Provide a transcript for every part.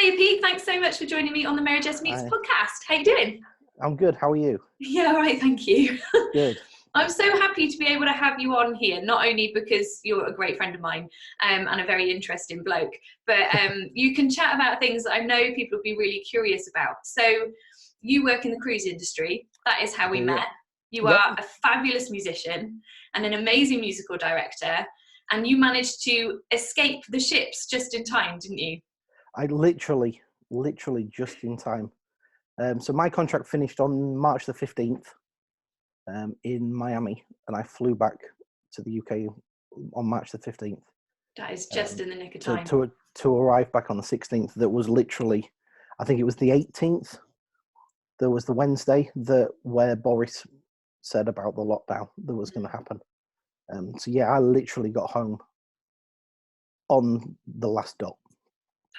Hiya, Pete. Thanks so much for joining me on the Mary-Jess Meets Hi. podcast. How you doing? I'm good. How are you? Yeah, all right, thank you. Good. I'm so happy to be able to have you on here, not only because you're a great friend of mine and a very interesting bloke, but you can chat about things that I know people will be really curious about. So you work in the cruise industry. That is how we met. You Yep. are a fabulous musician and an amazing musical director, and you managed to escape the ships just in time, didn't you? I literally just in time. So my contract finished on March the 15th in Miami, and I flew back to the UK on March the 15th. That is just in the nick of to, time. to arrive back on the 16th. That was literally, I think it was the 18th. There was the Wednesday where Boris said about the lockdown that was going to happen. So yeah, I literally got home on the last dot.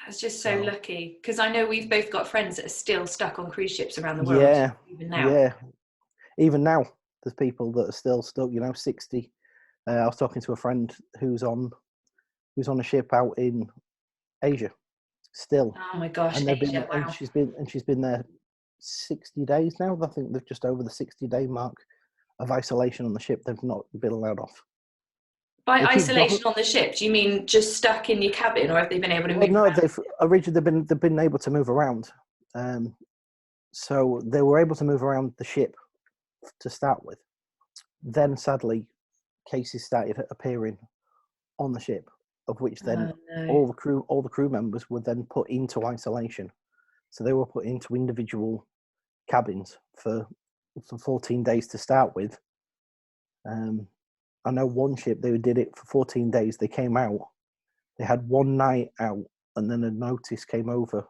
That's just so lucky, because I know we've both got friends that are still stuck on cruise ships around the world. Yeah, even now. yeah. Even now, there's people that are still stuck. 60. I was talking to a friend who's on a ship out in Asia, still. Oh my gosh, and Asia! Wow. And she's been there 60 days now. I think they're just over the 60-day mark of isolation on the ship. They've not been allowed off. By isolation on the ship, do you mean just stuck in your cabin, or have they been able to move No, around? they've been able to move around. So they were able to move around the ship to start with. Then sadly, cases started appearing on the ship, of which then all the crew members were then put into isolation. So they were put into individual cabins for 14 days to start with. I know one ship, they did it for 14 days. They came out, they had one night out, and then a notice came over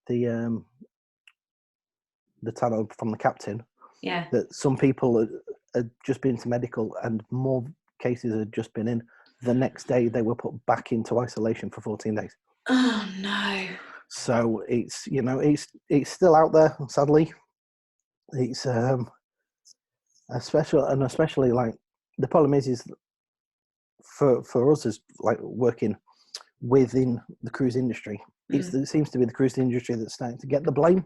the tunnel from the captain. Yeah. That some people had just been to medical and more cases had just been in. The next day, they were put back into isolation for 14 days. Oh no. So it's it's still out there. Sadly, it's especially like the problem is for us as like working within the cruise industry. It seems to be the cruise industry that's starting to get the blame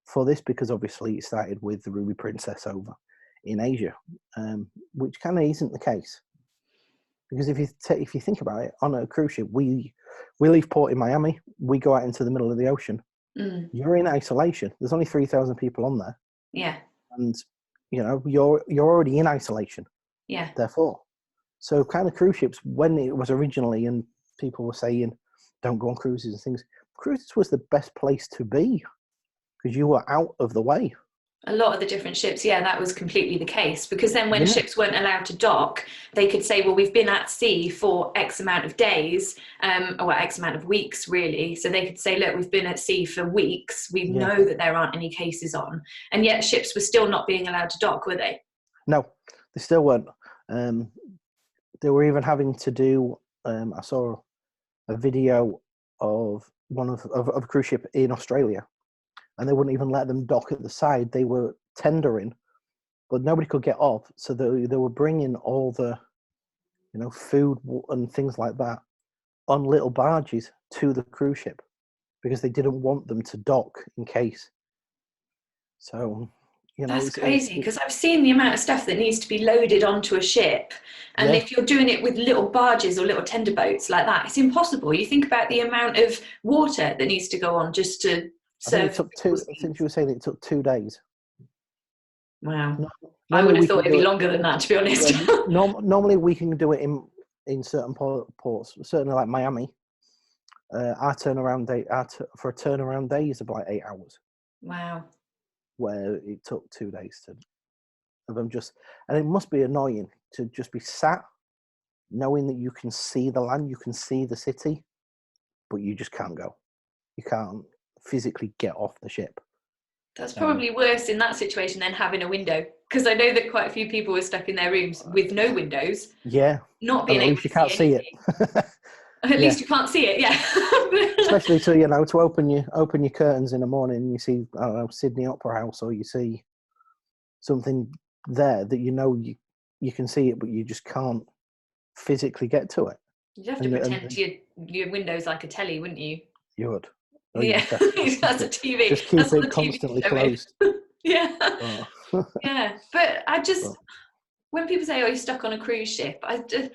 for this, because obviously it started with the Ruby Princess over in Asia, which kind of isn't the case. Because if you think about it, on a cruise ship, we leave port in Miami, we go out into the middle of the ocean. You're in isolation. There's only 3,000 people on there. Yeah. And you're already in isolation. Yeah. Therefore, so kind of cruise ships, when it was originally, and people were saying, don't go on cruises and things. Cruises was the best place to be because you were out of the way. A lot of the different ships, yeah, that was completely the case, because then when ships weren't allowed to dock, they could say, well, we've been at sea for X amount of days, or X amount of weeks, really. So they could say, look, we've been at sea for weeks. We know that there aren't any cases on. And yet ships were still not being allowed to dock, were they? No, they still weren't. They were even having to do, I saw a video of of a cruise ship in Australia, and they wouldn't even let them dock at the side. They were tendering, but nobody could get off. So they were bringing all the, food and things like that on little barges to the cruise ship because they didn't want them to dock in case. So, that's crazy, because I've seen the amount of stuff that needs to be loaded onto a ship, and if you're doing it with little barges or little tender boats like that, it's impossible. You think about the amount of water that needs to go on just to serve. I think you were saying it took 2 days. Wow. I would have thought it'd be longer than that, to be honest. Normally we can do it in certain ports, certainly like Miami. Our turnaround day for a turnaround day is about 8 hours. Wow. Where it took 2 days of them and it must be annoying to just be sat knowing that you can see the land, you can see the city, but you just can't go. You can't physically get off the ship. That's probably worse in that situation than having a window, because I know that quite a few people were stuck in their rooms with no windows. Yeah. Not being able to see anything. At least you can't see it, yeah. Especially to open your curtains in the morning and you see, I don't know, Sydney Opera House, or you see something there that you can see it, but you just can't physically get to it. You'd have to pretend your windows like a telly, wouldn't you? You would. Oh, you Yeah, just have to that's a TV. just keep That's what it the TV constantly show is. closed. Yeah, Oh. yeah. But Oh. when people say, "Oh, you're stuck on a cruise ship," I don't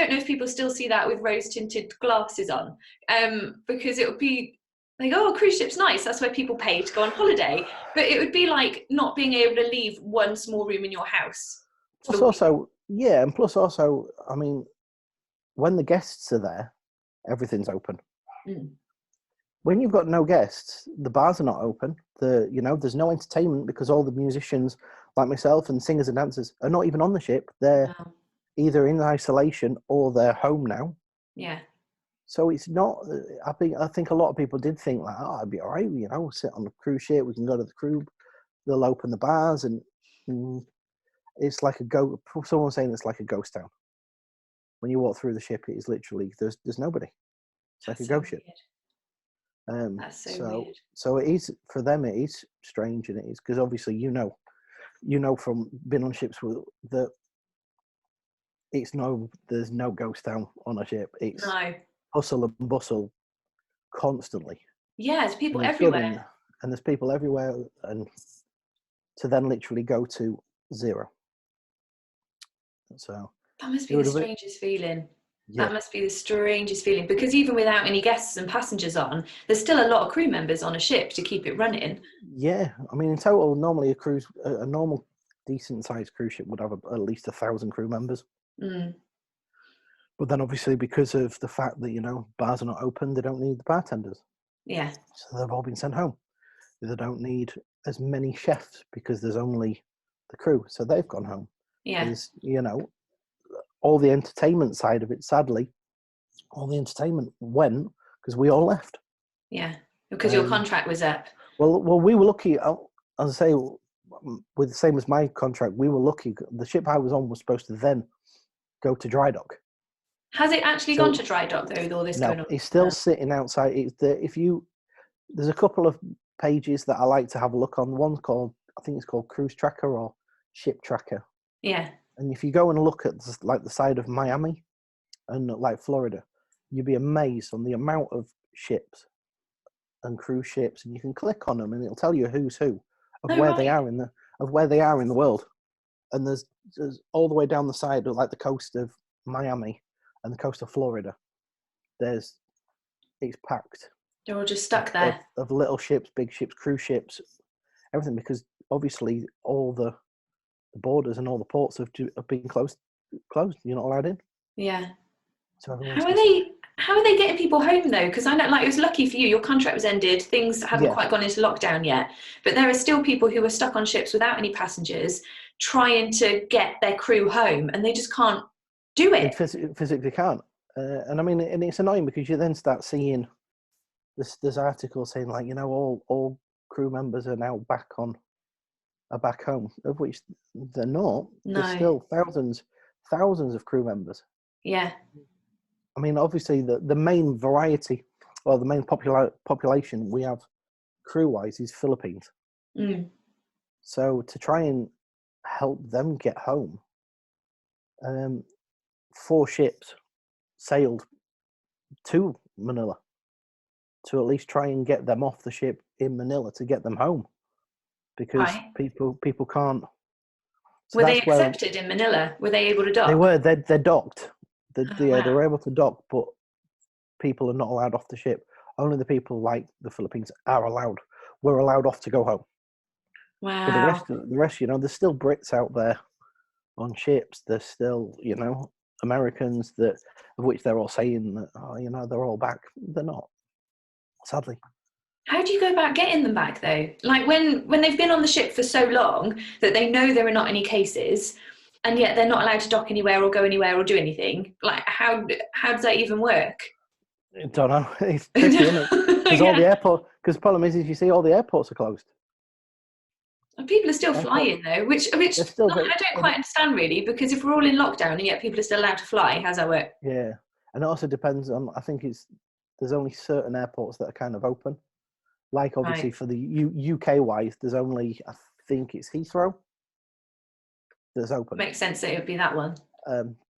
know if people still see that with rose-tinted glasses on, because it would be like, "Oh, a cruise ship's nice. That's where people pay to go on holiday." But it would be like not being able to leave one small room in your house for Plus the week. also, yeah, and plus also, I mean, when the guests are there, everything's open. Mm. When you've got no guests, the bars are not open. There's no entertainment because all the musicians, like myself, and singers and dancers are not even on the ship. They're No. either in isolation or they're home now. Yeah, So it's not. I think a lot of people did think like, oh, I'd be all right. Sit on the cruise ship. We can go to the crew. They'll open the bars, and it's like a go. Someone saying it's like a ghost town. When you walk through the ship, it is literally there's nobody. It's like that's a so ghost ship. weird. That's so So weird. so it is for them. It is strange, and it is because obviously from being on ships that there's no ghost town on a ship. It's No. hustle and bustle constantly, Yeah, there's people and it's good, everywhere. and there's people everywhere, and to then literally go to zero. So That must it be the would have been, strangest feeling. That yeah, must be the strangest feeling because even without any guests and passengers on, there's still a lot of crew members on a ship to keep it running. yeah. I mean, in total, normally a normal decent sized cruise ship would have at least 1,000 crew members. Mm, But then obviously because of the fact that, bars are not open, they don't need the bartenders. yeah, So they've all been sent home. They don't need as many chefs because there's only the crew. So they've gone home. yeah, There's, all the entertainment side of it, sadly, all the entertainment went because we all left. yeah. Because your Um, contract was up. well, we were lucky. As I say, with the same as my contract, we were lucky. The ship I was on was supposed to then go to dry dock. Has it actually gone So to dry dock though with all this no, going on? it's still sitting outside. There's a couple of pages that I like to have a look on. One's called, I think it's called Cruise Tracker or Ship Tracker. Yeah. And if you go and look at the side of Miami and like Florida, you'd be amazed on the amount of ships and cruise ships, and you can click on them and it'll tell you who's who of Oh where they right. are in the world. And there's all the way down the side of like the coast of Miami and the coast of Florida. It's packed They're all just of, stuck of, there. of little ships, big ships, cruise ships, everything, because obviously all the borders and all the ports have been closed. You're not allowed in. Yeah. So everyone's How are just they? How are they getting people home though? Because I know, like, it was lucky for you. Your contract was ended. Things hadn't yeah. quite gone into lockdown yet, but there are still people who are stuck on ships without any passengers, trying to get their crew home, and they just can't do They it. physically can't. And I mean, and it's annoying because you then start seeing there's articles saying like all crew members are now back home, of which they're not. There's No. still thousands of crew members. Yeah. I mean, obviously the main variety or the main population we have crew-wise is Philippines. Mm. So to try and help them get home, 4 ships sailed to Manila to at least try and get them off the ship in Manila to get them home, because Right. people can't. So Were they that's where accepted in Manila? Were they able to they dock? were. They're docked. Oh, They wow. were able to dock, but people are not allowed off the ship. Only the people like the Philippines are allowed. We're allowed off to go home. But Wow. the rest, there's still Brits out there on ships. There's still, Americans of which they're all saying that, they're all back. They're not, sadly. How do you go about getting them back though? Like when they've been on the ship for so long that they know there are not any cases, and yet they're not allowed to dock anywhere or go anywhere or do anything. Like how does that even work? I don't know. It's tricky, isn't it? Because Yeah. because the problem is you see all the airports are closed. And people are still Airport, flying though, which they're still like, very, I don't quite understand really, because if we're all in lockdown and yet people are still allowed to fly, how's that work? yeah. And it also depends on, I think there's only certain airports that are kind of open. Like obviously Right. for the UK wise, there's only, I think it's Heathrow that's open. Makes sense that it would be that one.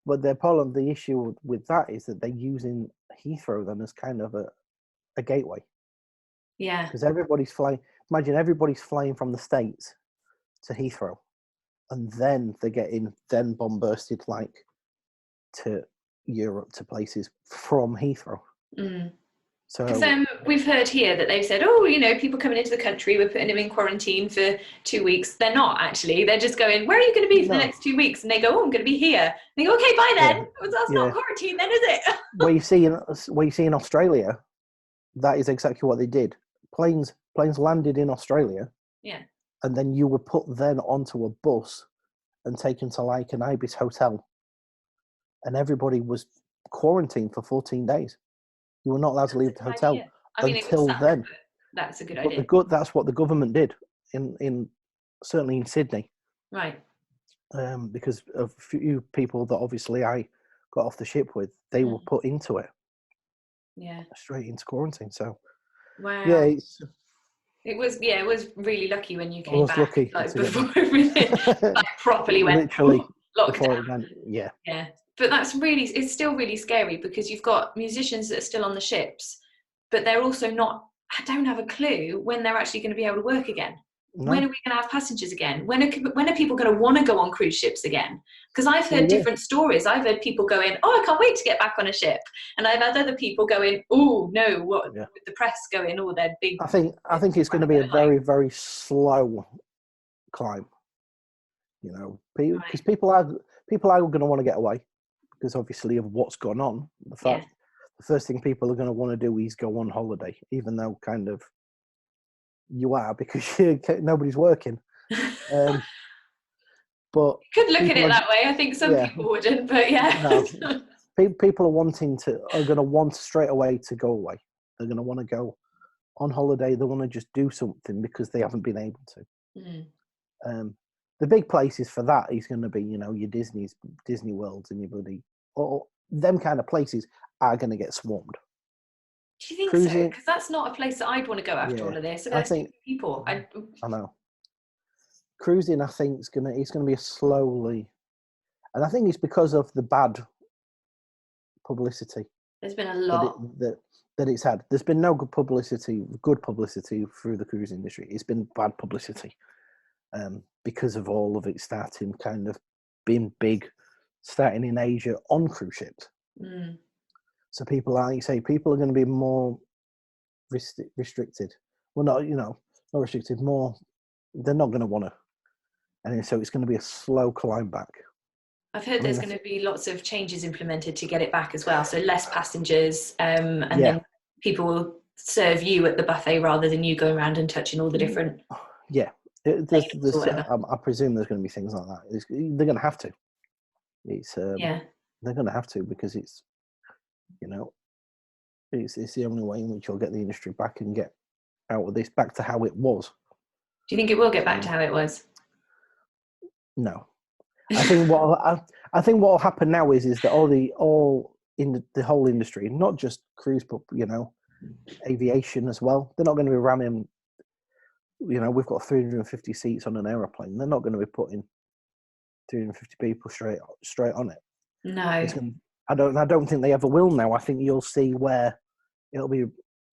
But the issue with that is that they're using Heathrow then as kind of a gateway, Yeah. because everybody's flying. Imagine everybody's flying from the States to Heathrow, and then they're getting then bombarded like to Europe, to places from Heathrow. Because So we've heard here that they've said, oh, you know, people coming into the country, we're putting them in quarantine for 2 weeks. They're not actually. They're just going, where are you going to be for the next 2 weeks? And they go, oh, I'm going to be here. And they go, okay, bye then. Well, that's not quarantine then, is it? What you see in Australia, that is exactly what they did. Planes landed in Australia. Yeah. And then you were put then onto a bus and taken to like an Ibis hotel. And everybody was quarantined for 14 days. You were not allowed to leave the hotel until then. That's a good idea. That's what the government did in certainly in Sydney. Right. Because a few people that obviously I got off the ship with, they were put into it. Yeah. Straight into quarantine. So wow. Yeah, it was really lucky when you came back. Lucky like before everything like properly went literally lockdown. Yeah. But it's still really scary, because you've got musicians that are still on the ships, but they're also don't have a clue when they're actually going to be able to work again. No. When are we going to have passengers again? When are people going to want to go on cruise ships again? Because I've heard different stories. I've heard people going, oh, I can't wait to get back on a ship. And I've had other people going, oh, no, with the press going, oh, they're big. I think it's going to be a very, very slow climb, you know, because people are going to want to get away because obviously of what's gone on. The first thing people are going to want to do is go on holiday, even though kind of you are, because nobody's working. But you could look at it that way. I think some people wouldn't, but people are going to want straight away to go away. They're going to want to go on holiday. They want to just do something because they haven't been able to. The big places for that is going to be, you know, your Disney Worlds and your bloody, or them kind of places are going to get swarmed. Do you think so? Because that's not a place that I'd want to go after all of this. I think people. I know. Cruising, I think, it's going to be a slowly, and I think it's because of the bad publicity. There's been a lot that it's had. There's been no good publicity through the cruise industry. It's been bad publicity because of all of it starting kind of being big, starting in Asia on cruise ships. So people are going to be more restricted. Well, not restricted. More, they're not going to want to, and so it's going to be a slow climb back. I've heard there's going to be lots of changes implemented to get it back as well. So less passengers, and then people will serve you at the buffet rather than you going around and touching all the different. Yeah, I presume there's going to be things like that. They're going to have to. They're going to have to, because it's, you know, it's the only way in which you'll get the industry back and get out of this back to how it was. Do you think it will get back to how it was? No, I think what will happen now is that all in the whole industry, not just cruise, but you know, aviation as well. They're not going to be ramming. You know, we've got 350 seats on an aeroplane. They're not going to be putting 350 people straight on it. No. I don't think they ever will now. I think you'll see where it'll be,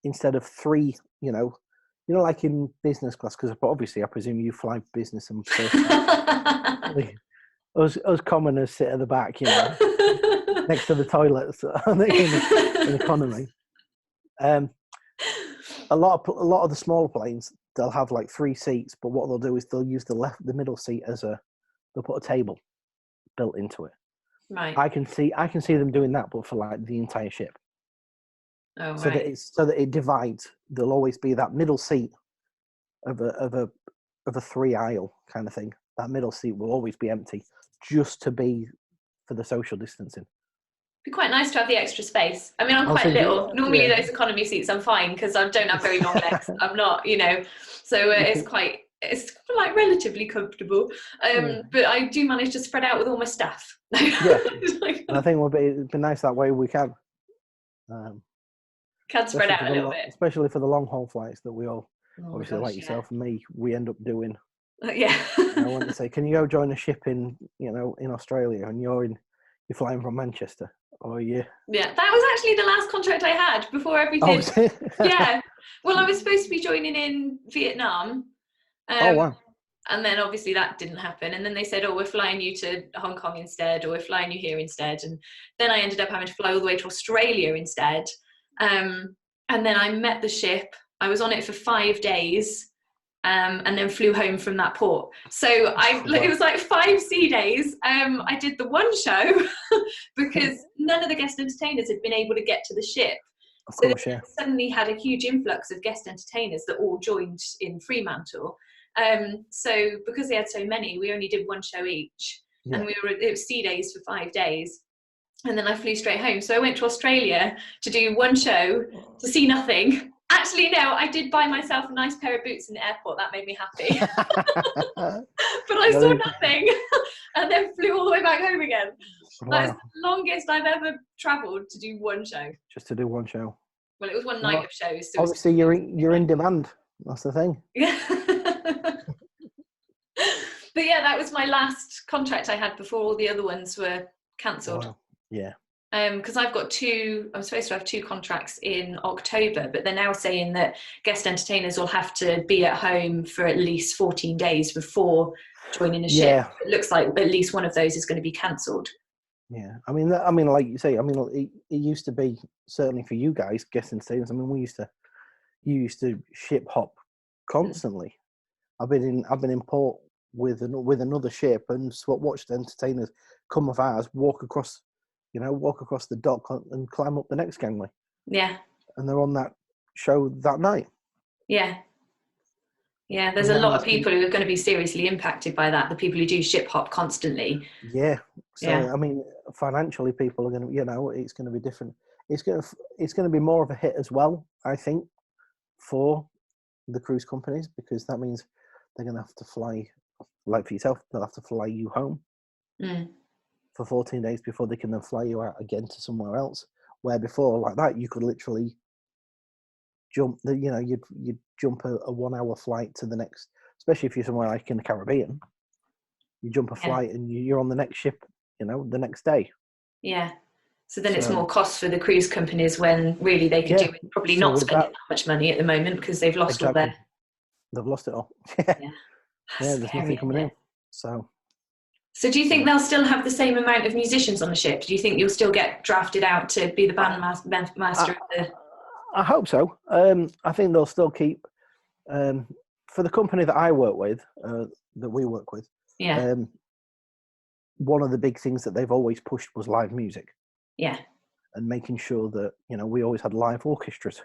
instead of 3, you know, like in business class, because obviously I presume you fly business and first class. Us commoners sit at the back, you know, next to the toilets in economy. A lot of the smaller planes, they'll have like 3 seats, but what they'll do is they'll use the middle seat they'll put a table built into it. Right. I can see them doing that, but for like the entire ship. Oh, so right. So that it divides. There'll always be that middle seat of a 3-aisle kind of thing. That middle seat will always be empty, just to be for the social distancing. It'd be quite nice to have the extra space. I mean, I'm quite little. Normally those economy seats I'm fine, because I don't have very long legs. I'm not, you know, so it's like relatively comfortable. But I do manage to spread out with all my stuff. And I think it'd be nice that way we can. Can spread out a little bit. Especially for the long haul flights that we all, obviously like yourself and me, we end up doing. Yeah. I want to say, can you go join a ship in Australia, and you're flying from Manchester? Oh yeah. Yeah, that was actually the last contract I had before Oh, everything. was it? Yeah. Well, I was supposed to be joining in Vietnam. Oh wow. And then obviously that didn't happen. And then they said, oh, we're flying you to Hong Kong instead, or we're flying you here instead. And then I ended up having to fly all the way to Australia instead. And then I met the ship. I was on it for 5 days, and then flew home from that port. So it was like 5 sea days. I did the one show because none of the guest entertainers had been able to get to the ship. Of So course, they yeah. suddenly had a huge influx of guest entertainers that all joined in Fremantle. So because they had so many, we only did one show each, and it was sea days for 5 days, and then I flew straight home. So I went to Australia to do one show, to see nothing. Actually, no, I did buy myself a nice pair of boots in the airport. That made me happy. But I saw nothing, and then flew all the way back home again. Wow. That's the longest I've ever travelled to do one show. Just to do one show. Well, it was one night of shows. So obviously, you're in demand. That's the thing. Yeah. But yeah, that was my last contract I had before all the other ones were cancelled. Wow. Yeah. Because I'm supposed to have 2 contracts in October, but they're now saying that guest entertainers will have to be at home for at least 14 days before joining a ship. Yeah. It looks like at least one of those is going to be cancelled. Yeah, I mean, like you say, I mean, it used to be, certainly for you guys, guest entertainers. I mean, you used to ship hop constantly. I've been in port with another ship and watched the entertainers come off ours, walk across the dock and climb up the next gangway. Yeah. And they're on that show that night. Yeah. Yeah, there's a lot of people who are going to be seriously impacted by that, the people who do ship hop constantly. Yeah. So, I mean, financially, people are going to, it's going to be different. It's going to be more of a hit as well, I think, for the cruise companies, because that means they're going to have to fly, like for yourself, they'll have to fly you home for 14 days before they can then fly you out again to somewhere else. Where before, like that, you could literally jump you'd jump a 1 hour flight to the next, especially if you're somewhere like in the Caribbean, you jump a flight and you're on the next ship, the next day. Yeah. So then it's more cost for the cruise companies when really they could do with probably not spending that much money at the moment because they've lost all their... They've lost it all. Yeah, there's nothing coming in. So do you think they'll still have the same amount of musicians on the ship? Do you think you'll still get drafted out to be the bandmaster of the... I hope so. I think they'll still keep, for the company that I work with, that we work with, one of the big things that they've always pushed was live music. Yeah. And making sure that, we always had live orchestras.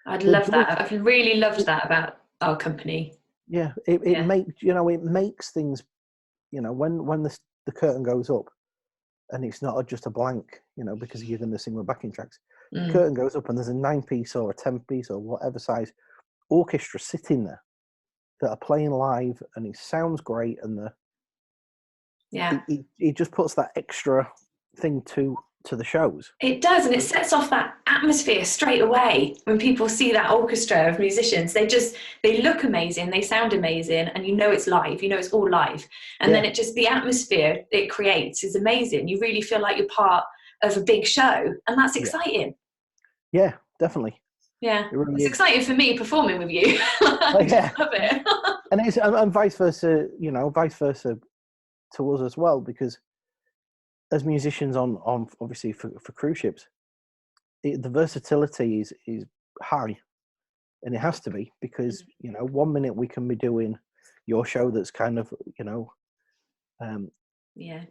I'd love that. I've really loved that about our company. Yeah. It makes things, when the curtain goes up and it's not just a blank, because you're going to sing with backing tracks. The curtain goes up and there's a 9-piece or a 10-piece or whatever size orchestra sitting there that are playing live, and it sounds great, and it just puts that extra thing to the shows. It does, and it sets off that atmosphere straight away. When people see that orchestra of musicians, they look amazing, they sound amazing, and it's live, it's all live. And then the atmosphere it creates is amazing. You really feel like you're part of a big show, and that's exciting. Yeah, definitely. Yeah, it really it's exciting for me performing with you. I love it. and vice versa, vice versa to us as well, because as musicians on obviously for cruise ships, the versatility is high, and it has to be, because 1 minute we can be doing your show that's kind of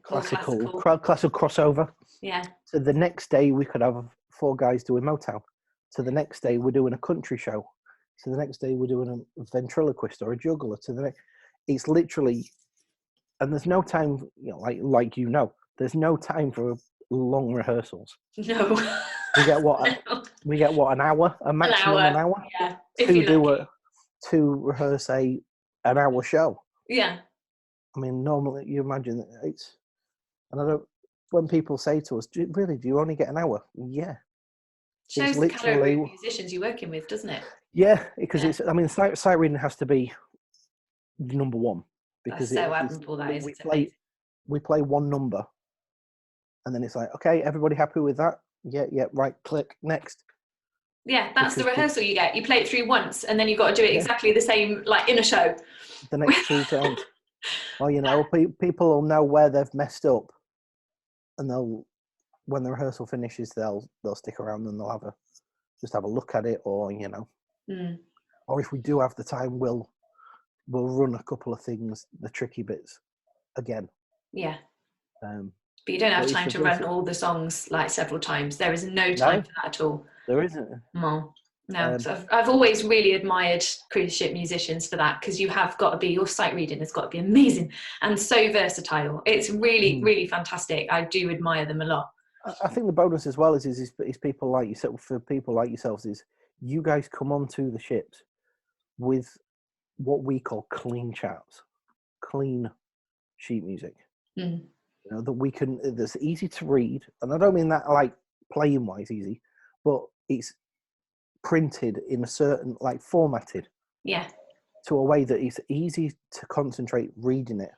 classical crossover. Yeah. So the next day we could have 4 guys doing Motown. So the next day we're doing a country show. So the next day we're doing a ventriloquist or a juggler. It's literally, and there's no time, there's no time for long rehearsals. No. We get an hour, a maximum an hour. Yeah. To rehearse an hour show. Yeah. I mean, normally you imagine when people say to us, do you only get an hour? Yeah. Shows the caliber of musicians you're working with, doesn't it? Yeah, because sight reading has to be number one. Because that's so admirable, that is. We play one number and then it's like, okay, everybody happy with that? Yeah, right, click, next. Yeah, that's the Because rehearsal you get. You play it through once, and then you've got to do it exactly the same, like in a show. the next 2 times. Or, you know, people will know where they've messed up, and they'll, when the rehearsal finishes, they'll stick around and they'll just have a look at it, or, you know, or if we do have the time, we'll run a couple of things, the tricky bits again. Yeah. But you don't have time to run all the songs like several times. There is no time for that at all. There isn't. No. So I've always really admired cruise ship musicians for that, because you have got to be, your sight reading has got to be amazing and so versatile. It's really, really fantastic. I do admire them a lot. I think the bonus as well is people like yourself, for people like yourselves, is you guys come onto the ships with what we call clean charts, clean sheet music. You know, that we can, that's easy to read, and I don't mean that like playing wise easy, but it's printed in a certain, like, formatted to a way that it's easy to concentrate reading it.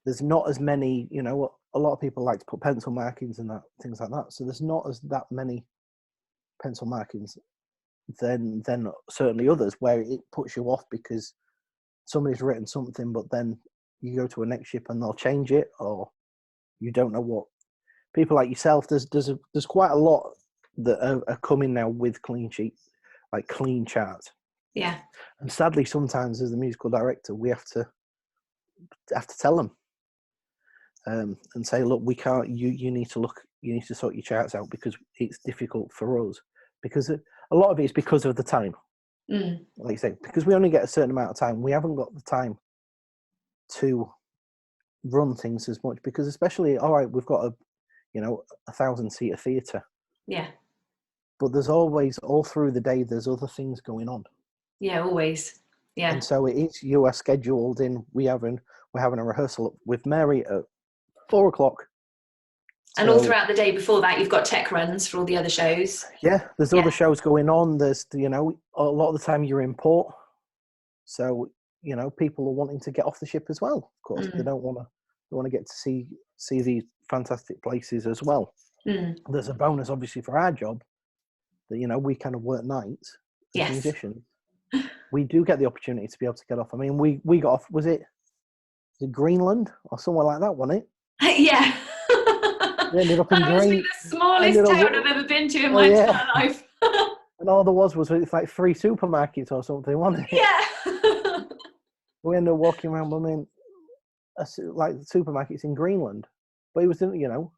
There's not as many, you know, a lot of people like to put pencil markings and that, things like that, so there's not as that many pencil markings than certainly others, where it puts you off because somebody's written something, but then you go to a next ship and they'll change it, or you don't know what. People like yourself, there's quite a lot that are coming now with clean sheets, like clean charts. Yeah. And sadly, sometimes as the musical director, we have to tell them and say, look, we can't. You need to sort your charts out, because it's difficult for us, because a lot of it is because of the time. Like you say, because we only get a certain amount of time, we haven't got the time to run things as much, because especially, all right, we've got a 1,000-seater theatre. Yeah. But there's always, all through the day, there's other things going on. Yeah, always. Yeah. And so you are scheduled in. We're having a rehearsal with Mary at 4:00. And all throughout the day before that, you've got tech runs for all the other shows. Yeah, there's other shows going on. There's, you know, a lot of the time you're in port, so, you know, people are wanting to get off the ship as well. Of course, they want to get to see these fantastic places as well. There's a bonus, obviously, for our job, that, you know, we kind of work nights as musicians. We do get the opportunity to be able to get off. I mean, we got off. Was it Greenland or somewhere like that, wasn't it? Yeah. We ended up in the smallest town I've ever been to in my entire life. And all there was it's like 3 supermarkets or something, wasn't it? Yeah. We ended up walking around, I mean, like supermarkets in Greenland. But it was, you know.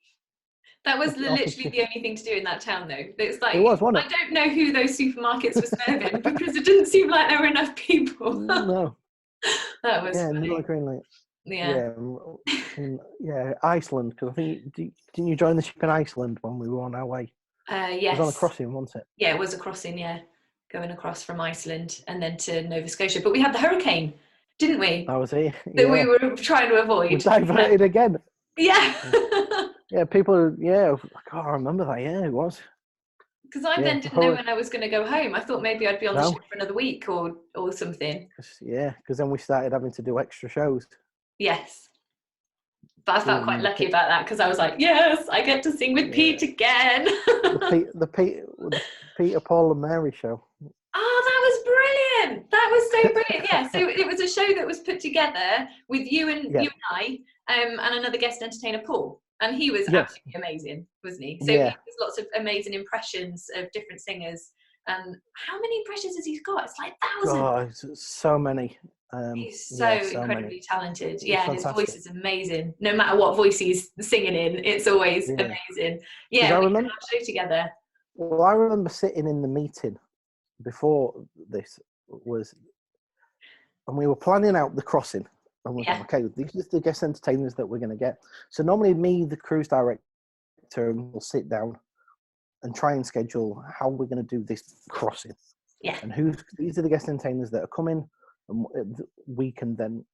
That was literally the only thing to do in that town, though. It's like, it was, wasn't it? I don't know who those supermarkets were serving, because it didn't seem like there were enough people. No. That was funny. Middle of Greenland. Yeah. Yeah, Iceland, because I think, didn't you join the ship in Iceland when we were on our way? Yes. It was on a crossing, wasn't it? Yeah, it was a crossing, yeah. Going across from Iceland and then to Nova Scotia. But we had the hurricane, didn't we? That was it. That we were trying to avoid. We diverted again. Yeah. Yeah, people, I can't remember that, it was. Because I then didn't know when I was going to go home. I thought maybe I'd be on the ship for another week or something. Yeah, because then we started having to do extra shows. Yes. But I felt quite lucky about that, because I was like, yes, I get to sing with Pete again. the Peter, Paul and Mary show. Oh, that was brilliant. That was so brilliant. Yeah, so it was a show that was put together with you and I and another guest entertainer, Paul. And he was absolutely amazing, wasn't he? So there's lots of amazing impressions of different singers. How many impressions has he got? It's like thousands. Oh, so many. He's so incredibly talented. Yeah, his voice is amazing. No matter what voice he's singing in, it's always amazing. Yeah, we did our show together. Well, I remember sitting in the meeting before this and we were planning out the crossing. And we're going, okay, these are the guest entertainers that we're going to get. So normally me, the cruise director, will sit down and try and schedule how we're going to do this crossing. Yeah. And these are the guest entertainers that are coming, and we can then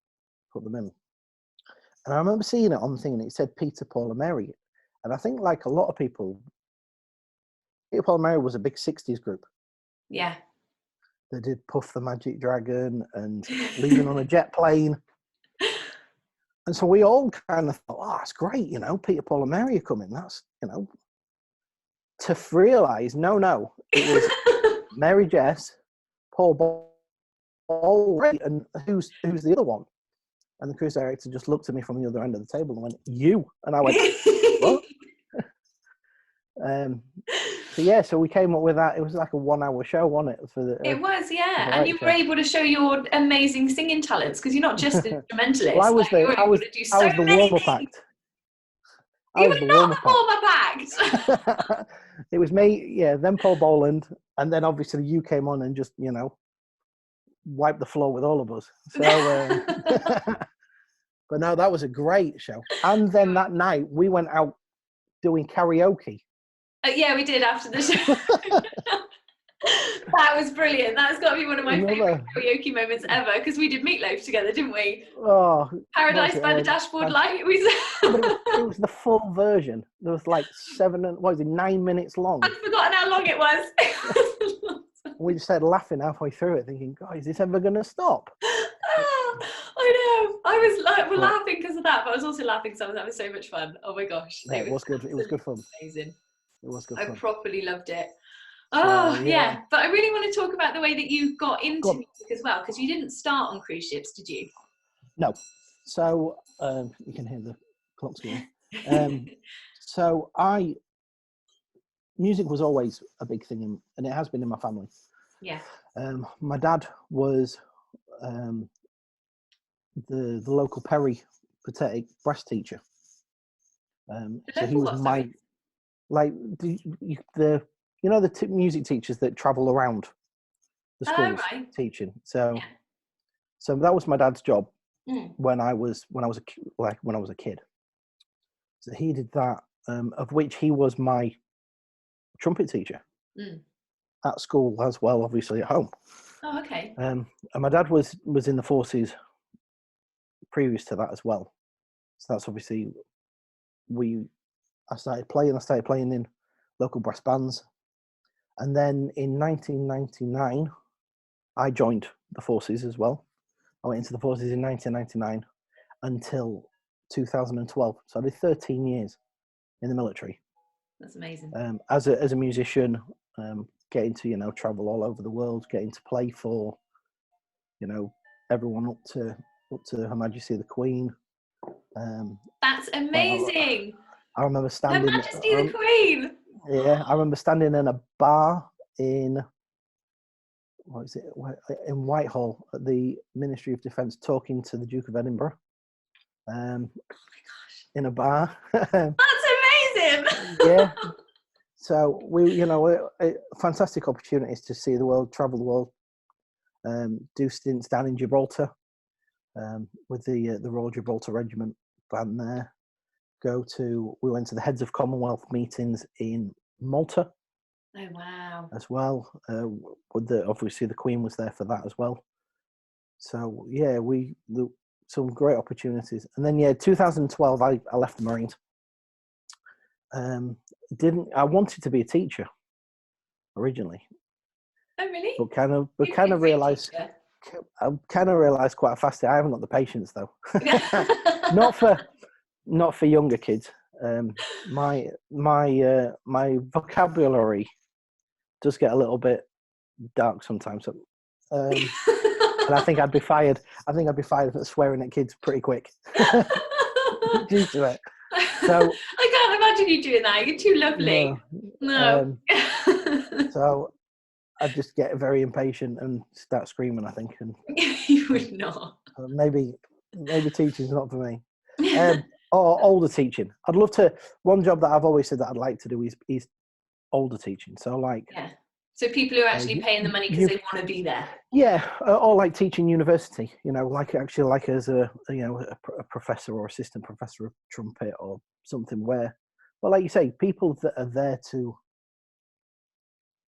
put them in. And I remember seeing it on the thing, and it said Peter, Paul and Mary. And I think, like a lot of people, Peter, Paul and Mary was a big 60s group. Yeah. They did Puff the Magic Dragon and Leaving on a Jet Plane. And so we all kind of thought, oh, that's great, you know, Peter, Paul and Mary are coming. That's, you know, to realise, no, it was Mary-Jess, Paul Ball, and who's the other one? And the cruise director just looked at me from the other end of the table and went, you. And I went, what? So we came up with that. It was like a 1 hour show, wasn't it? It was, yeah. And you were able to show your amazing singing talents, because you're not just an instrumentalist. Well, I was the warm-up act. You were not the warm-up act. It was me, yeah, then Paul Boland, and then obviously you came on and just, you know, wiped the floor with all of us. So, but no, that was a great show. And then that night we went out doing karaoke. Yeah, we did after the show. That was brilliant. That's got to be one of my favourite karaoke moments ever, because we did Meatloaf together, didn't we? Oh, Paradise by the Dashboard Light. It was the full version. There was like 9 minutes long. I'd forgotten how long it was. We just started laughing halfway through it, thinking, God, is this ever going to stop? I know. I was laughing because of that, but I was also laughing because I was having so much fun. Oh my gosh. Yeah, it was good. It was good fun. Amazing. It was good fun. I properly loved it. Oh, yeah. But I really want to talk about the way that you got into music as well, because you didn't start on cruise ships, did you? No. So, you can hear the clocks going. Music was always a big thing, and it has been in my family. Yeah. My dad was the local peripatetic brass teacher. So he was my, like, the music teachers that travel around the schools teaching. So that was my dad's job when I was a kid. So he did that, of which he was my trumpet teacher at school as well, obviously at home. Oh, okay. And my dad was in the forces previous to that as well. So that's obviously I started playing in local brass bands. And then in 1999, I joined the forces as well. I went into the forces in 1999 until 2012. So I did 13 years in the military. That's amazing. As a musician, getting to, you know, travel all over the world, getting to play for, you know, everyone up to Her Majesty the Queen. That's amazing. I remember standing. Her Majesty the Queen. Yeah, I remember standing in a bar in Whitehall at the Ministry of Defence, talking to the Duke of Edinburgh. Oh my gosh! In a bar. That's amazing. Yeah. So fantastic opportunities to see the world, travel the world, do stints down in Gibraltar with the Royal Gibraltar Regiment band there. We went to the Heads of Commonwealth meetings in Malta. Oh wow! As well, obviously the Queen was there for that as well. So yeah, some great opportunities. And then 2012, I left the Marines. I wanted to be a teacher originally. Oh really? But kind of realised quite fast I haven't got the patience though. not for younger kids. My vocabulary does get a little bit dark sometimes. And I think I'd be fired. For swearing at kids pretty quick. Due to it. So I can't imagine you doing that. You're too lovely. No. So I just get very impatient and start screaming, I think. And you would not. Maybe teaching's not for me. Or older teaching. I'd love to. One job that I've always said that I'd like to do is older teaching. So like. Yeah. So people who are actually paying the money because they want to be there. Yeah, or like teaching university. You know, like as a professor or assistant professor of trumpet or something where, well, like you say, people that are there to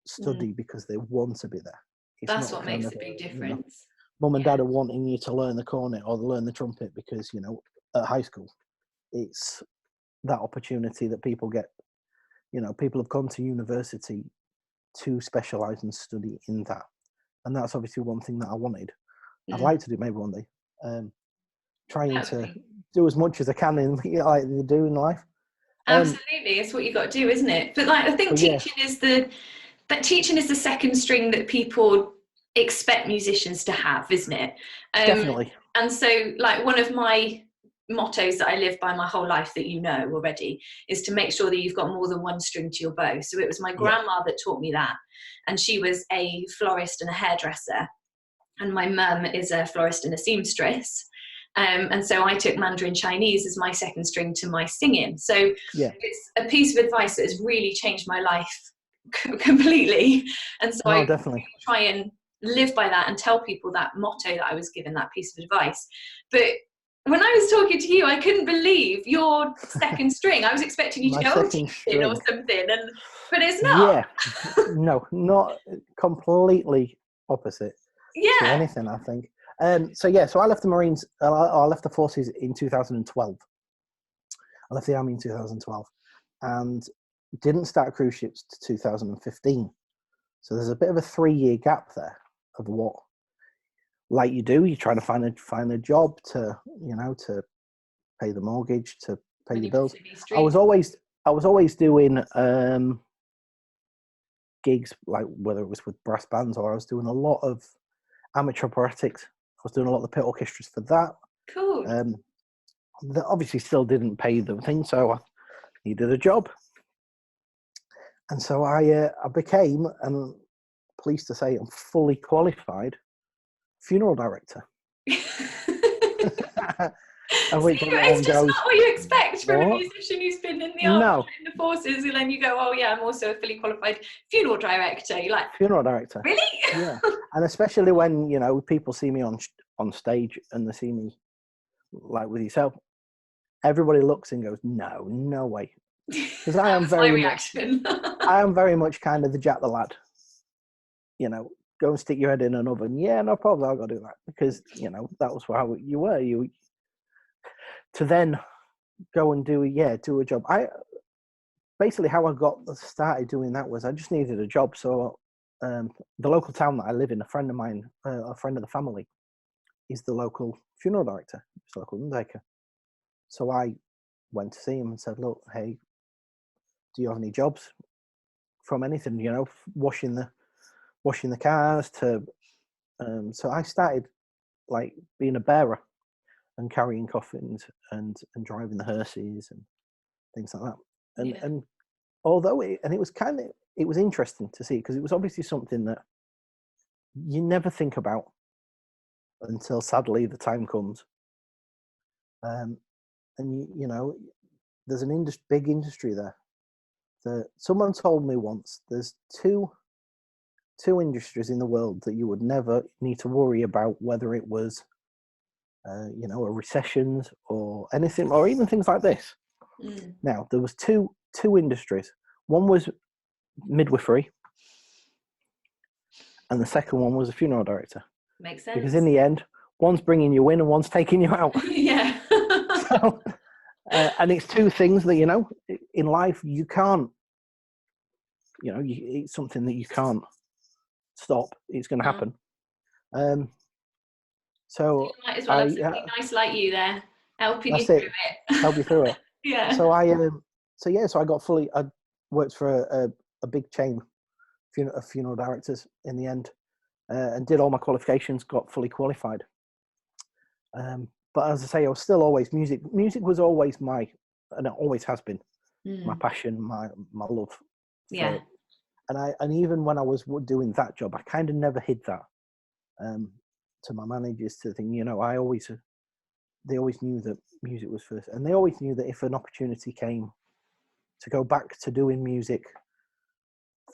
study because they want to be there. That's what makes a big difference. Mum and dad are wanting you to learn the cornet or learn the trumpet because, you know, at high school, it's that opportunity that people get. You know, people have gone to university to specialise and study in that, and that's obviously one thing that I wanted. I'd like to do maybe one day. trying That would to be do as much as I can in like they do in life. absolutely. It's what you got to do, isn't it? But like, I think But yeah, teaching is the second string that people expect musicians to have, isn't it? definitely. And so, like, one of my mottos that I live by my whole life, that you know already, is to make sure that you've got more than one string to your bow. So it was my Yeah. grandma that taught me that, and she was a florist and a hairdresser, and my mum is a florist and a seamstress. And so I took Mandarin Chinese as my second string to my singing. So Yeah. it's a piece of advice that has really changed my life completely. And so No, I definitely. try and live by that and tell people that motto that I was given, that piece of advice. But when I was talking to you, I couldn't believe your second string. I was expecting you to My go second teaching or string. something, but it's not. Yeah. No, not completely opposite to Yeah. anything, I think. So I left the Marines. I left the forces in 2012. I left the army in 2012, and didn't start cruise ships to 2015. So there's a bit of a 3-year gap there of what, like you do, you're trying to find a job to, to pay the mortgage, to pay When your you went bills. to these I was streams. always doing gigs, like whether it was with brass bands or I was doing a lot of amateur operatics. I was doing a lot of the pit orchestras for that. Cool. That obviously still didn't pay the thing, so I needed a job. And so I became, and pleased to say I'm fully qualified, funeral director. Of which everyone It's just goes, not what you expect from a what? musician who's been in the army, No, in the forces, and then you go, oh yeah, I'm also a fully qualified funeral director. You're like, funeral director. really? Yeah, and especially when people see me on stage and they see me like with yourself, everybody looks and goes, no way, because I That am was my very much, reaction. kind of the Jack the Lad. Go and stick your head in an oven. Yeah, no problem. I'll go do that because that was how you were. You to then go and do a job. I basically how I got started doing that was I just needed a job. So the local town that I live in, a friend of mine, a friend of the family, is the local funeral director. He's a local undertaker. So I went to see him and said, "Look, hey, do you have any jobs from anything? Washing the cars to." So I started like being a bearer and carrying coffins and driving the hearses and things like that. And Yeah. and although it was interesting to see because it was obviously something that you never think about until sadly the time comes. And there's an big industry there. Someone told me once there's two industries in the world that you would never need to worry about whether it was a recessions or anything or even things like this. Mm. Now there was two industries. One was midwifery, and the second one was a funeral director. Makes sense. Because in the end, one's bringing you in and one's taking you out. Yeah. So, and it's two things that in life you can't. It's something that you can't stop. It's going to happen. So You might as well have somebody nice like you there helping you through it. Help you through it. Yeah. So so I got fully. I worked for a big chain of funeral directors in the end, and did all my qualifications. Got fully qualified. But as I say, I was still always music. Music was always and it always has been my passion, my love. Yeah. And even when I was doing that job, I kind of never hid that to my managers. To think, they always knew that music was first, and they always knew that if an opportunity came to go back to doing music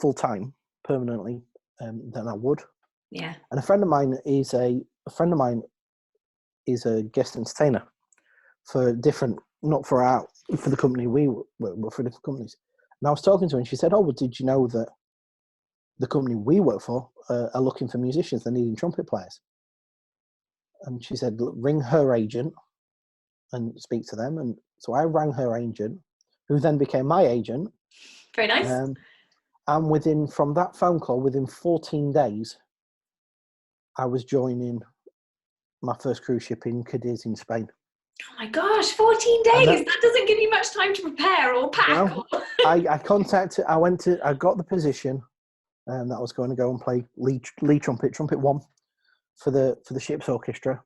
full time, permanently, then I would. Yeah. And a friend of mine is a guest entertainer for not for the company we work, but for different companies. And I was talking to her, and she said, "Oh, well, did you know that the company we work for are looking for musicians? They're needing trumpet players." And she said, "Ring her agent and speak to them." And so I rang her agent, who then became my agent. Very nice. And from that phone call, within 14 days, I was joining my first cruise ship in Cadiz in Spain. Oh my gosh, 14 days. That doesn't give you much time to prepare or pack. No, I got the position, that I was going to go and play lead trumpet one for the ship's orchestra,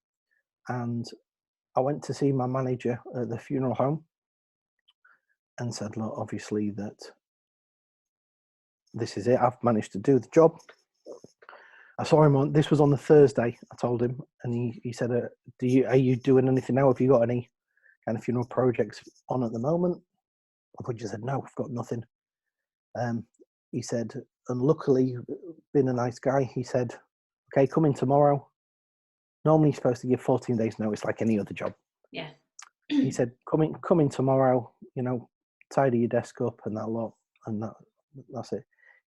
and I went to see my manager at the funeral home and said, look, obviously that this is it. I've managed to do the job. I saw him this was on the Thursday. I told him, and he said, are you doing anything now? Have you got any kind of funeral projects on at the moment? I just said, no, I've got nothing. He said, and luckily, being a nice guy, he said, okay, come in tomorrow. Normally you're supposed to give 14 days notice like any other job. Yeah. He said, come in tomorrow, tidy your desk up and that lot, and that's it.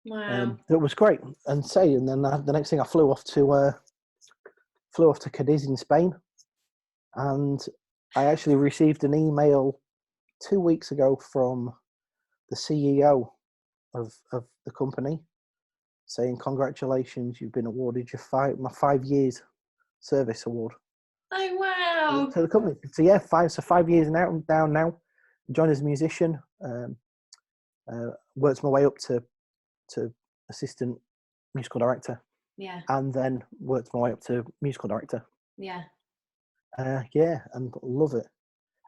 Wow. It was great. And then the next thing I flew off to Cadiz in Spain, and I actually received an email 2 weeks ago from the CEO of the company saying, congratulations, you've been awarded my 5 years service award. Oh wow. To the company. So yeah, 5 years down now. Joined as a musician, worked my way up to assistant musical director. Yeah. And then worked my way up to musical director. Yeah. Yeah, and love it.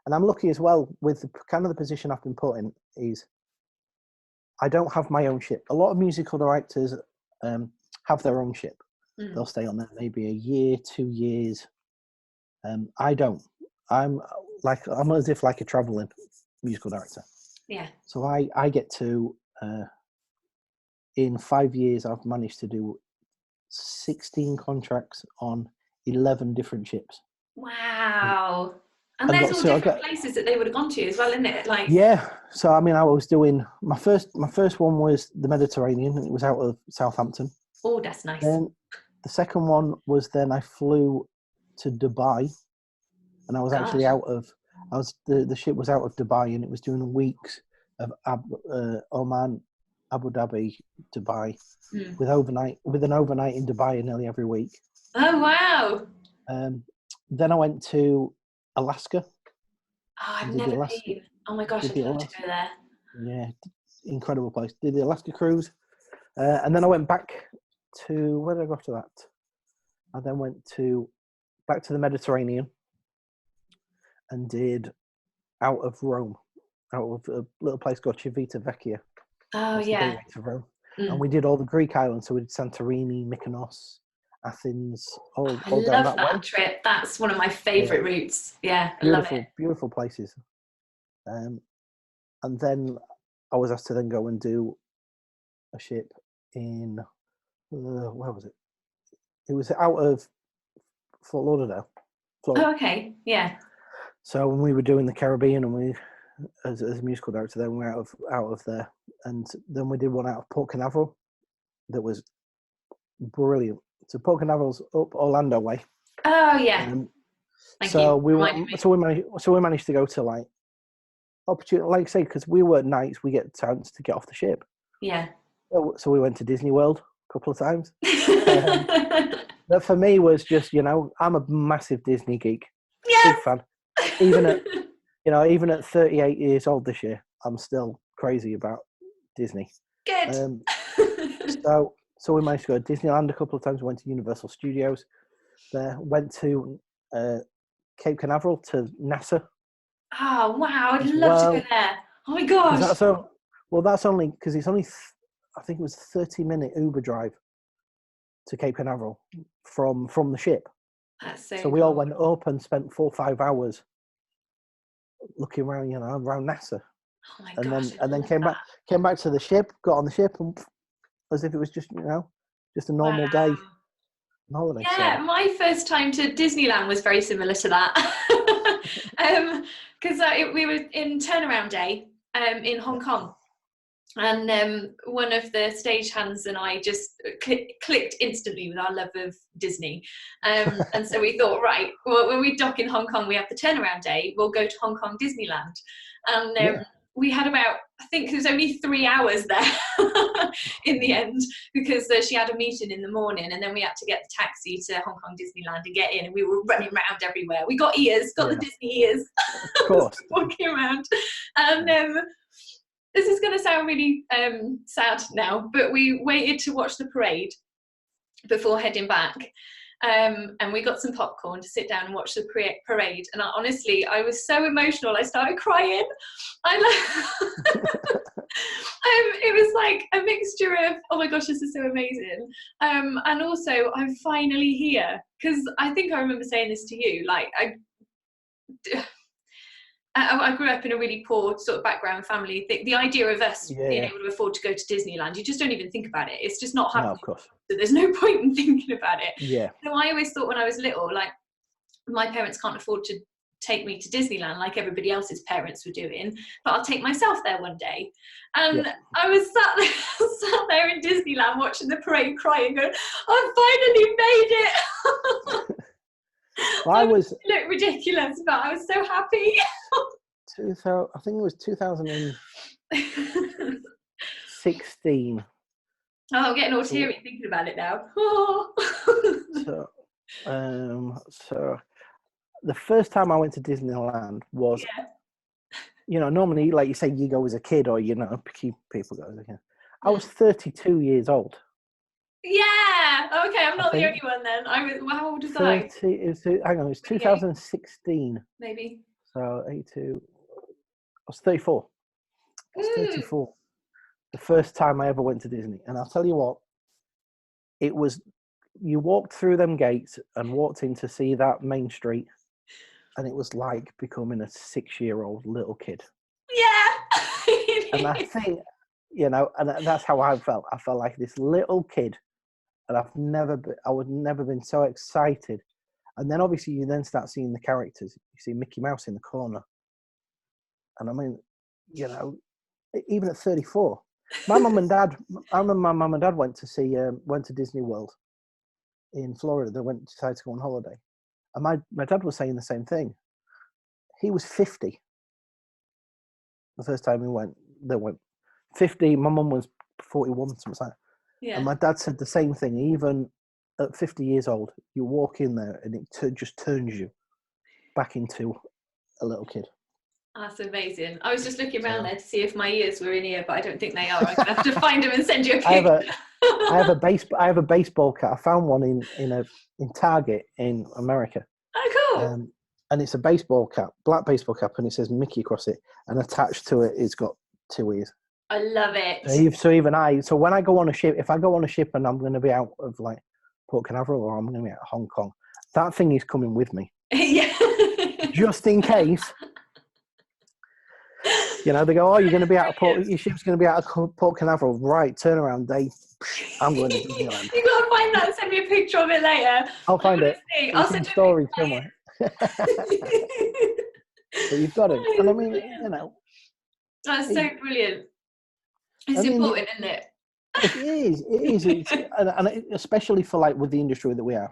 And I'm lucky as well with the position I've been put in is I don't have my own ship. A lot of musical directors have their own ship. Mm. They'll stay on there maybe a year, 2 years. I don't. I'm as if like a traveling musical director. Yeah. So I get to in 5 years I've managed to do 16 contracts on 11 different ships. Wow. And there's all different places that they would have gone to as well, isn't it? Like yeah. So I mean, I was doing my first one was the Mediterranean, and it was out of Southampton. Oh, that's nice. Then the second one was then I flew to Dubai, and I was actually the ship was out of Dubai, and it was doing weeks of Oman, Abu Dhabi, Dubai, with an overnight in Dubai nearly every week. Oh wow! Then I went to Alaska. Oh, I've never been. Oh my gosh, I'd love to go there. Yeah, incredible place. Did the Alaska cruise, and then I went back to where did I go after that? I then went back to the Mediterranean and did out of Rome, out of a little place called Civitavecchia. Oh yeah. To Rome. And we did all the Greek islands, so we did Santorini, Mykonos, Athens, all down that way. Trip. That's one of my favourite routes. Yeah, I love it. Beautiful places. And then I was asked to then go and do a ship in where was it? It was out of Fort Lauderdale, Florida. Oh, okay, yeah. So when we were doing the Caribbean, and we, as a musical director, then we were out of there, and then we did one out of Port Canaveral that was brilliant. So Port Canaveral's up Orlando way. Oh yeah. So we managed to go to like opportunity, like say, because we work nights, we get a chance to get off the ship. Yeah. So we went to Disney World a couple of times. That for me was just, I'm a massive Disney geek. Yes. Big fan. Even at 38 years old this year, I'm still crazy about Disney. Good. So we managed to go to Disneyland a couple of times. We went to Universal Studios there. Went to Cape Canaveral to NASA. Oh, wow. I'd love to go there. Oh, my gosh. That's only because it's only, I think it was a 30-minute Uber drive to Cape Canaveral from the ship. That's so So we all went up and spent 4 or 5 hours looking around, around NASA. Oh my and gosh. Then came back to the ship, got on the ship, and as if it was just a normal day. Holiday. Yeah, so. My first time to Disneyland was very similar to that. Because we were in turnaround day in Hong Kong. And one of the stagehands and I just clicked instantly with our love of Disney. And so we thought, right, well, when we dock in Hong Kong, we have the turnaround day, we'll go to Hong Kong Disneyland. And we had about, I think it was only 3 hours there in the end, because she had a meeting in the morning, and then we had to get the taxi to Hong Kong Disneyland and get in, and we were running around everywhere. We got ears, got the Disney ears, of course. walking around. And this is going to sound really sad now, but we waited to watch the parade before heading back. And we got some popcorn to sit down and watch the parade. And honestly, I was so emotional, I started crying. It was like a mixture of, oh my gosh, this is so amazing. And also, I'm finally here. Because I think I remember saying this to you, like, I grew up in a really poor sort of background family. The idea of us being able to afford to go to Disneyland, you just don't even think about it. It's just not happening. No, of course. So there's no point in thinking about it. Yeah. So I always thought when I was little, like, my parents can't afford to take me to Disneyland like everybody else's parents were doing, but I'll take myself there one day. And I was sat there in Disneyland watching the parade, crying, going, I finally made it. Well, I was look ridiculous, but I was so happy. I think it was 2016. Oh, I'm getting all teary thinking about it now. So the first time I went to Disneyland was, you know, normally, like you say, you go as a kid, or, you know, people go as a kid. I was 32 years old. Yeah. Okay, I'm not the only one then. How old was I? It was 2016. Maybe. So 82. I was 34. I was 34. The first time I ever went to Disney. And I'll tell you what, it was, you walked through them gates and walked in to see that main street, and it was like becoming a 6-year-old little kid. Yeah. And I think, you know, and that's how I felt. I felt like this little kid, and I would never been so excited. And then obviously you then start seeing the characters. You see Mickey Mouse in the corner. And I mean, you know, even at 34, I remember my mum and dad went to Disney World in Florida. They decided to go on holiday. And my dad was saying the same thing. He was 50 the first time they went 50. My mum was 41, something like that. Yeah. And my dad said the same thing. Even at 50 years old, you walk in there and it just turns you back into a little kid. That's amazing. I was just looking around there to see if my ears were in here, but I don't think they are. I'm gonna have to find them and send you a picture. I have a baseball cap. I found one in Target in America. Oh, cool. And it's a baseball cap, black baseball cap, and it says Mickey across it, and attached to it, it's got 2 ears. I love it. So when I go on a ship, if I go on a ship and I'm going to be out of like Port Canaveral, or I'm going to be out of Hong Kong, that thing is coming with me. Yeah. Just in case. You know, they go, oh, you're going to be out of Port, your ship's going to be out of Port Canaveral. Right, turnaround day. I'm going to Disneyland. You've got to find that and send me a picture of it later. I'll find it. I'll send a story somewhere. But you've got it. And I mean, you know. That's so brilliant. It's important, isn't it? It is. And especially for like with the industry that we are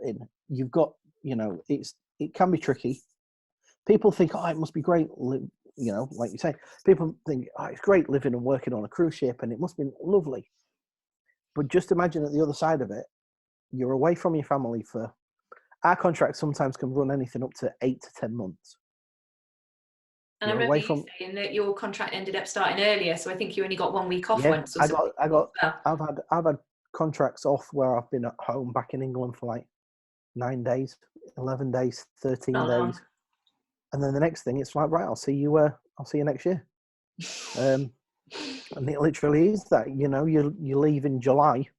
in, you've got, you know, it can be tricky. People think, oh, it must be great. You know, like you say, people think, oh, it's great living and working on a cruise ship and it must be lovely. But just imagine at the other side of it, you're away from your family for, our contracts sometimes can run anything up to 8 to 10 months. And I remember you saying that your contract ended up starting earlier, so I think you only got 1 week off once. I've had contracts off where I've been at home back in England for like 9 days, 11 days, 13 days. And then the next thing, it's like, right, I'll see you next year. And it literally is that, you know, you leave in July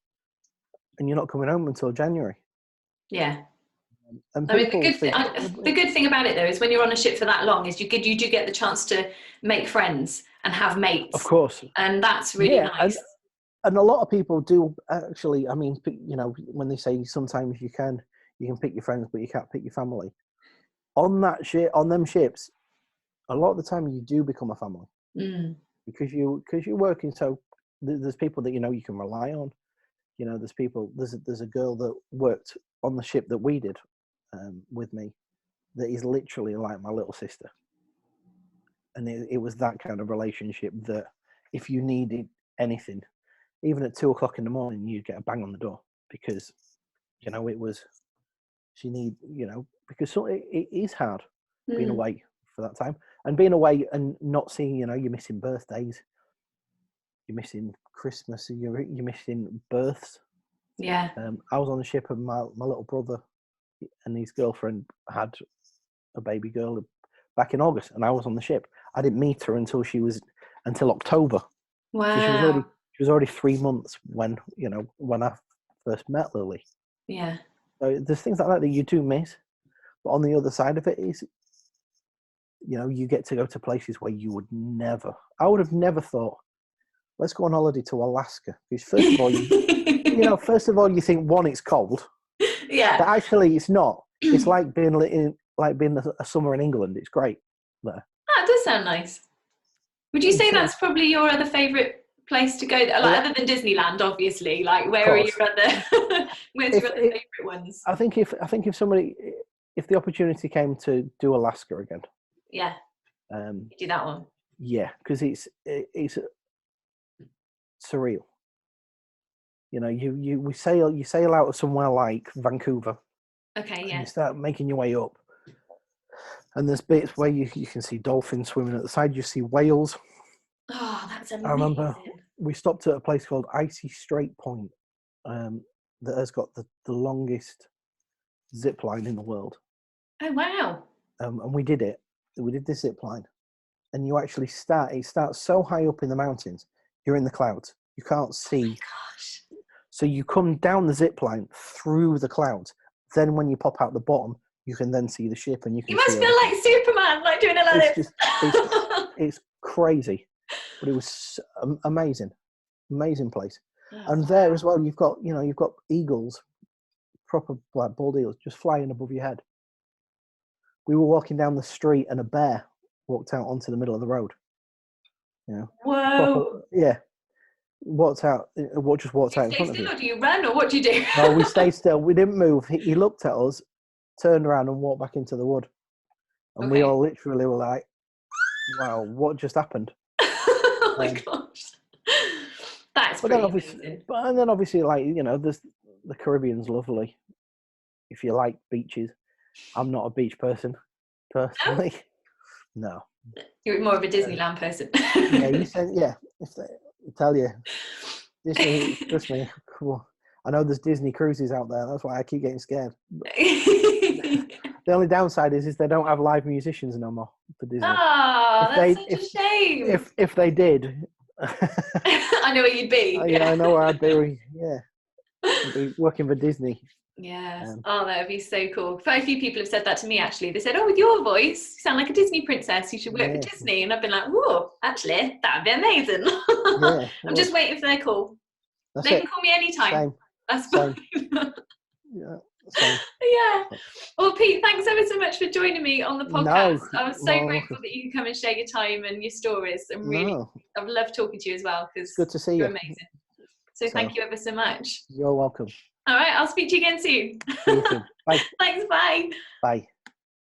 and you're not coming home until January. Yeah. And I mean, the good thing about it though is when you're on a ship for that long is you do get the chance to make friends and have mates. Of course. And that's really nice. And a lot of people do actually, I mean, you know, when they say sometimes you can pick your friends, but you can't pick your family. On them ships, a lot of the time you do become a family because you're working. So there's people that you know you can rely on. You know, there's a girl that worked on the ship that we did with me that is literally like my little sister. And it was that kind of relationship that if you needed anything, even at 2 o'clock in the morning, you'd get a bang on the door because, you know, it was, she need, you know, because it is hard being away for that time, and being away and not seeing, you know, you're missing birthdays, you're missing Christmas, you're missing births. Yeah. I was on the ship, and my little brother and his girlfriend had a baby girl back in August, and I was on the ship. I didn't meet her until October. Wow. So she was already 3 months when I first met Lily. Yeah. So there's things like that that you do miss, but on the other side of it is, you know, you get to go to places where you would never. I would have never thought, let's go on holiday to Alaska. Because first of all, you think, one, it's cold. Yeah. But actually, it's not. It's like being a summer in England. It's great there. That does sound nice. Would you say that's probably your other favourite place to go? Like, other than Disneyland, obviously. Like, where are your other? Where's your other favourite ones? I think if the opportunity came to do Alaska again, yeah, do that one. Yeah, because it's surreal. You know, you sail out of somewhere like Vancouver. Okay, yeah. You start making your way up, and there's bits where you can see dolphins swimming at the side. You see whales. Oh, that's amazing. I remember we stopped at a place called Icy Strait Point, that has got the longest zip line in the world. Oh wow! And we did it. We did this zip line, and you actually it starts so high up in the mountains, you're in the clouds. You can't see. Oh my gosh. So you come down the zip line through the clouds. Then when you pop out the bottom, you can then see the ship, and you can. You must feel like Superman, like doing a lot of. It's crazy, but it was amazing place. Oh, and there as well, you've got eagles, proper like bald eagles, just flying above your head. We were walking down the street, and a bear walked out onto the middle of the road. You know. Whoa. Yeah. Walked out in front of you. Or do you run, or what do you do? No, we stayed still. We didn't move. He looked at us, turned around, and walked back into the wood. And we all literally were like, "Wow, what just happened?" Oh my gosh, that's pretty amazing. And then obviously, like, you know, the Caribbean's lovely. If you like beaches, I'm not a beach person personally. No. You're more of a Disneyland person. Yeah, you said If they tell you, Disney, trust me. Cool. I know there's Disney cruises out there. That's why I keep getting scared. The only downside is they don't have live musicians no more for Disney. Oh, that's such a shame. If they did, I know where you'd be. Yeah, I know where I'd be. Yeah, I'd be working for Disney. Yeah. Oh, that would be so cool. Quite a few people have said that to me, actually. They said, "Oh, with your voice, you sound like a Disney princess. You should work for Disney." And I've been like, "Whoa, actually, that would be amazing." Yeah, I'm just waiting for their call. They can call me anytime. Same. That's fine. Yeah. Same. Yeah. Well, Pete, thanks ever so much for joining me on the podcast. I was so grateful that you could come and share your time and your stories. And really, I've loved talking to you as well, because good to see you're you. amazing. So thank you ever so much. You're welcome. All right, I'll speak to you again soon. See you soon. Bye. Thanks, bye. Bye.